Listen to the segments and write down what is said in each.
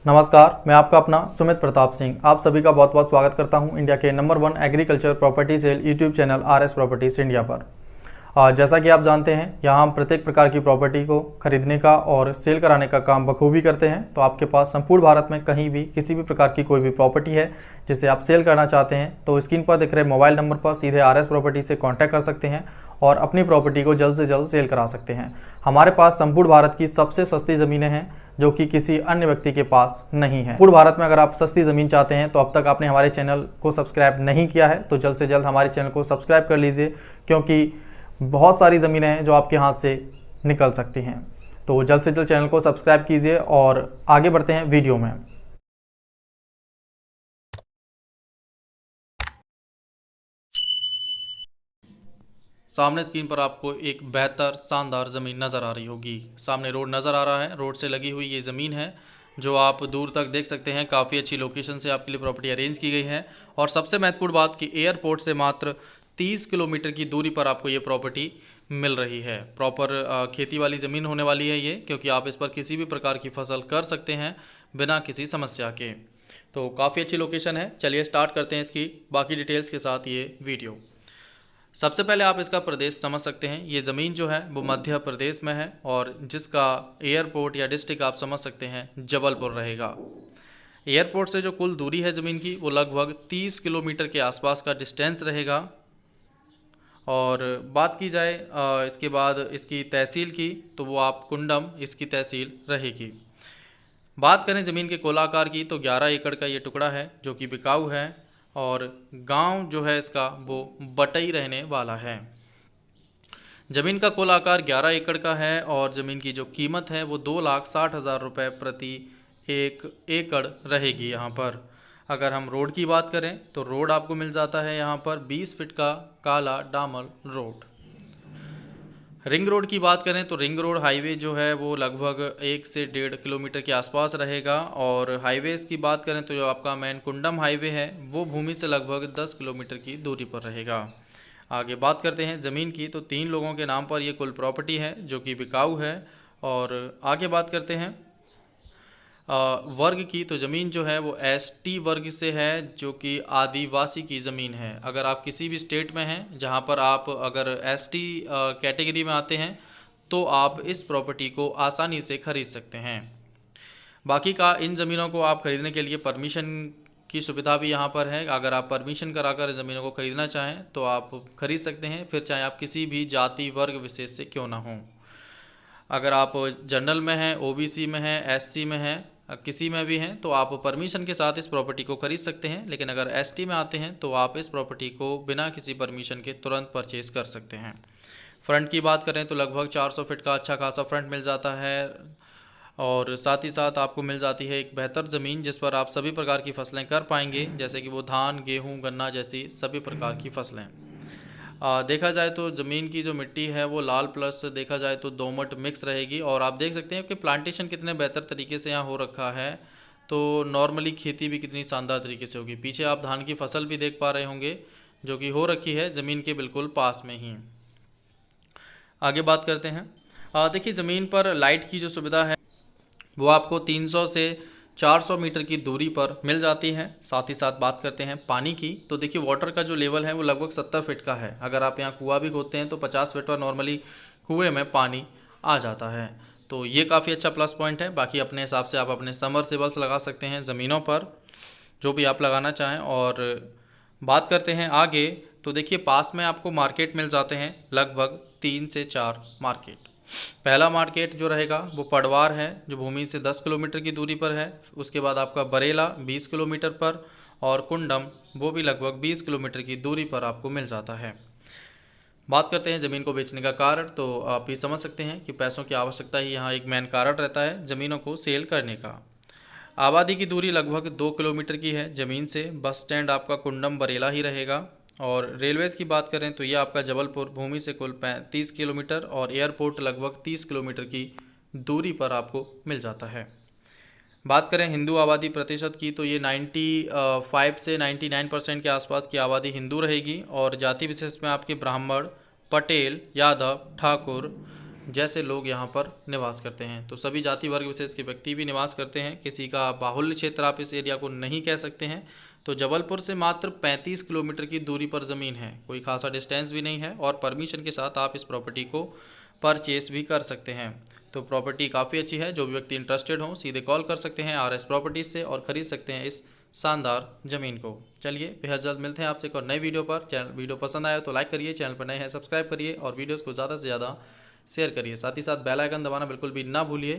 नमस्कार, मैं आपका अपना सुमित प्रताप सिंह आप सभी का बहुत बहुत स्वागत करता हूं इंडिया के नंबर 1 agriculture property sale YouTube channel RS properties India पर। जैसा कि आप जानते हैं, यहाँ हम प्रत्येक प्रकार की प्रॉपर्टी को खरीदने का और सेल कराने का काम बखूबी करते हैं। तो आपके पास संपूर्ण भारत में कहीं भी किसी भी प्रकार की कोई भी प्रॉपर्टी है जिसे आप सेल करना चाहते हैं तो स्क्रीन पर दिख रहे मोबाइल नंबर पर सीधे आरएस प्रॉपर्टी से कॉन्टैक्ट कर सकते हैं और अपनी प्रॉपर्टी को जल्द से जल्द सेल करा सकते हैं। हमारे पास संपूर्ण भारत की सबसे सस्ती ज़मीनें हैं जो कि किसी अन्य व्यक्ति के पास नहीं है। पूर्ण भारत में अगर आप सस्ती ज़मीन चाहते हैं तो अब तक आपने हमारे चैनल को सब्सक्राइब नहीं किया है तो जल्द से जल्द हमारे चैनल को सब्सक्राइब कर लीजिए, क्योंकि बहुत सारी ज़मीनें हैं जो आपके हाथ से निकल सकती हैं। तो जल्द से जल्द चैनल को सब्सक्राइब कीजिए और आगे बढ़ते हैं वीडियो में। सामने स्क्रीन पर आपको एक बेहतर शानदार ज़मीन नज़र आ रही होगी। सामने रोड नज़र आ रहा है, रोड से लगी हुई ये ज़मीन है जो आप दूर तक देख सकते हैं। काफ़ी अच्छी लोकेशन से आपके लिए प्रॉपर्टी अरेंज की गई है और सबसे महत्वपूर्ण बात कि एयरपोर्ट से मात्र 30 किलोमीटर की दूरी पर आपको ये प्रॉपर्टी मिल रही है। प्रॉपर खेती वाली ज़मीन होने वाली है ये, क्योंकि आप इस पर किसी भी प्रकार की फसल कर सकते हैं बिना किसी समस्या के। तो काफ़ी अच्छी लोकेशन है। चलिए स्टार्ट करते हैं इसकी बाकी डिटेल्स के साथ ये वीडियो। सबसे पहले आप इसका प्रदेश समझ सकते हैं। ये ज़मीन जो है वो मध्य प्रदेश में है और जिसका एयरपोर्ट या डिस्ट्रिक्ट आप समझ सकते हैं जबलपुर रहेगा। एयरपोर्ट से जो कुल दूरी है ज़मीन की वो लगभग 30 किलोमीटर के आसपास का डिस्टेंस रहेगा। और बात की जाए इसके बाद इसकी तहसील की तो वो आप कुंडम इसकी तहसील रहेगी। बात करें ज़मीन के कुल आकार की तो 11 एकड़ का ये टुकड़ा है जो कि बिकाऊ है और गांव जो है इसका वो बटई रहने वाला है। ज़मीन का कुल आकार 11 एकड़ का है और ज़मीन की जो कीमत है वो 2,60,000 रुपये प्रति एक एकड़ रहेगी। यहाँ पर अगर हम रोड की बात करें तो रोड आपको मिल जाता है यहाँ पर 20 फीट का काला डामर रोड। रिंग रोड की बात करें तो रिंग रोड हाईवे जो है वो लगभग 1 से 1.5 किलोमीटर के आसपास रहेगा। और हाईवेज़ की बात करें तो जो आपका मेन कुंडम हाईवे है वो भूमि से लगभग 10 किलोमीटर की दूरी पर रहेगा। आगे बात करते हैं ज़मीन की तो 3 लोगों के नाम पर ये कुल प्रॉपर्टी है जो कि बिकाऊ है। और आगे बात करते हैं वर्ग की तो ज़मीन जो है वो एसटी वर्ग से है जो कि आदिवासी की ज़मीन है। अगर आप किसी भी स्टेट में हैं जहां पर आप अगर एसटी कैटेगरी में आते हैं तो आप इस प्रॉपर्टी को आसानी से ख़रीद सकते हैं। बाकी का इन ज़मीनों को आप ख़रीदने के लिए परमिशन की सुविधा भी यहाँ पर है। अगर आप परमिशन कराकर ज़मीनों को ख़रीदना चाहें तो आप ख़रीद सकते हैं, फिर चाहे आप किसी भी जाति वर्ग विशेष से क्यों ना हों। अगर आप जनरल में हैं, ओबीसी में हैं, एससी में हैं, किसी में भी हैं तो आप परमिशन के साथ इस प्रॉपर्टी को खरीद सकते हैं। लेकिन अगर एसटी में आते हैं तो आप इस प्रॉपर्टी को बिना किसी परमिशन के तुरंत परचेज़ कर सकते हैं। फ्रंट की बात करें तो लगभग 400 फीट का अच्छा खासा फ्रंट मिल जाता है और साथ ही साथ आपको मिल जाती है एक बेहतर ज़मीन जिस पर आप सभी प्रकार की फसलें कर पाएंगे, जैसे कि वो धान, गेहूँ, गन्ना जैसी सभी प्रकार की फसलें। देखा जाए तो ज़मीन की जो मिट्टी है वो लाल प्लस देखा जाए तो दोमट मिक्स रहेगी। और आप देख सकते हैं कि प्लांटेशन कितने बेहतर तरीके से यहाँ हो रखा है, तो नॉर्मली खेती भी कितनी शानदार तरीके से होगी। पीछे आप धान की फसल भी देख पा रहे होंगे जो कि हो रखी है ज़मीन के बिल्कुल पास में ही। आगे बात करते हैं। देखिए ज़मीन पर लाइट की जो सुविधा है वो आपको 300 से 400 मीटर की दूरी पर मिल जाती है। साथ ही साथ बात करते हैं पानी की तो देखिए वाटर का जो लेवल है वो लगभग 70 फीट का है। अगर आप यहाँ कुआं भी खोदते हैं तो 50 फीट पर नॉर्मली कुएं में पानी आ जाता है, तो ये काफ़ी अच्छा प्लस पॉइंट है। बाकी अपने हिसाब से आप अपने समरसेबल्स लगा सकते हैं ज़मीनों पर, जो भी आप लगाना चाहें। और बात करते हैं आगे तो देखिए पास में आपको मार्केट मिल जाते हैं, लगभग 3 से 4 मार्केट। पहला मार्केट जो रहेगा वो पडवार है जो भूमि से 10 किलोमीटर की दूरी पर है। उसके बाद आपका बरेला 20 किलोमीटर पर और कुंडम वो भी लगभग 20 किलोमीटर की दूरी पर आपको मिल जाता है। बात करते हैं ज़मीन को बेचने का कारण तो आप ये समझ सकते हैं कि पैसों की आवश्यकता ही यहाँ एक मेन कारण रहता है ज़मीनों को सेल करने का। आबादी की दूरी लगभग 2 किलोमीटर की है ज़मीन से। बस स्टैंड आपका कुंडम बरेला ही रहेगा। और रेलवेज़ की बात करें तो ये आपका जबलपुर भूमि से कुल 35 किलोमीटर और एयरपोर्ट लगभग 30 किलोमीटर की दूरी पर आपको मिल जाता है। बात करें हिंदू आबादी प्रतिशत की तो ये 95 से 99% के आसपास की आबादी हिंदू रहेगी। और जाति विशेष में आपके ब्राह्मण, पटेल, यादव, ठाकुर, जैसे लोग यहाँ पर निवास करते हैं। तो सभी जाति वर्ग विशेष के व्यक्ति भी निवास करते हैं। किसी का बाहुल्य क्षेत्र आप इस एरिया को नहीं कह सकते हैं। तो जबलपुर से मात्र 35 किलोमीटर की दूरी पर ज़मीन है, कोई खासा डिस्टेंस भी नहीं है, और परमिशन के साथ आप इस प्रॉपर्टी को परचेस भी कर सकते हैं। तो प्रॉपर्टी काफ़ी अच्छी है। जो भी व्यक्ति इंटरेस्टेड हो सीधे कॉल कर सकते हैं RS प्रॉपर्टीज से और ख़रीद सकते हैं इस शानदार ज़मीन को। चलिए बेहद जल्द मिलते हैं आपसे एक और नई वीडियो पर। वीडियो पसंद आया तो लाइक करिए, चैनल पर नए हैं सब्सक्राइब करिए और वीडियोस को ज़्यादा से ज़्यादा शेयर करिए। साथ ही साथ बेल आइकन दबाना बिल्कुल भी ना भूलिए,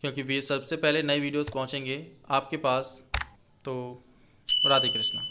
क्योंकि सबसे पहले नई वीडियोस पहुंचेंगे आपके पास। तो राधे कृष्णा।